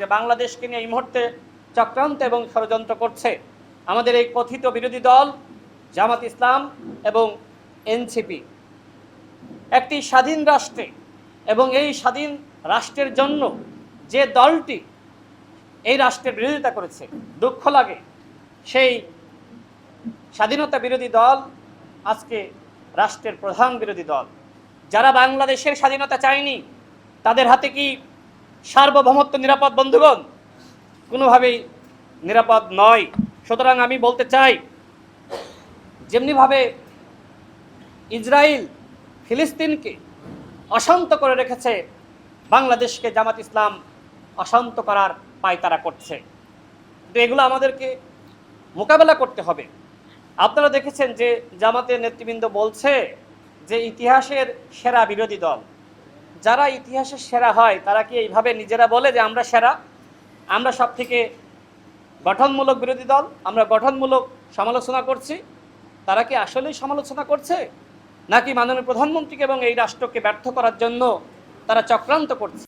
যে বাংলাদেশকে নিয়ে এই মুহূর্তে চক্রান্ত এবং ষড়যন্ত্র করছে আমাদের এই কথিত বিরোধী দল জামাত ইসলাম এবং এনসিপি। একটি স্বাধীন রাষ্ট্রে এবং এই স্বাধীন রাষ্ট্রের জন্য যে দলটি এই রাষ্ট্রের বিরোধিতা করেছে, দুঃখ লাগে সেই স্বাধীনতা বিরোধী দল আজকে রাষ্ট্রের প্রধান বিরোধী দল। যারা বাংলাদেশের স্বাধীনতা চায়নি তাদের হাতে কি সার্বভৌমত্ব নিরাপদ? বন্ধুগণ, কোনোভাবেই নিরাপদ নয়। সুতরাং আমি বলতে চাই, যেমনিভাবে ইসরায়েল ফিলিস্তিনকে অশান্ত করে রেখেছে, বাংলাদেশকে জামাত ইসলাম অশান্ত করার পায়তারা করছে। কিন্তু এগুলো আমাদেরকে মোকাবেলা করতে হবে। আপনারা দেখেছেন যে জামাতের নেতৃবৃন্দ বলছে যে ইতিহাসের সেরা বিরোধী দল। যারা ইতিহাসের সেরা হয় তারা কি এইভাবে নিজেরা বলে যে আমরা সেরা, আমরা সব থেকে গঠনমূলক বিরোধী দল, আমরা গঠনমূলক সমালোচনা করছি? তারা কি আসলেই সমালোচনা করছে, নাকি মাননীয় প্রধানমন্ত্রীকে এবং এই রাষ্ট্রকে ব্যর্থ করার জন্য তারা চক্রান্ত করছে?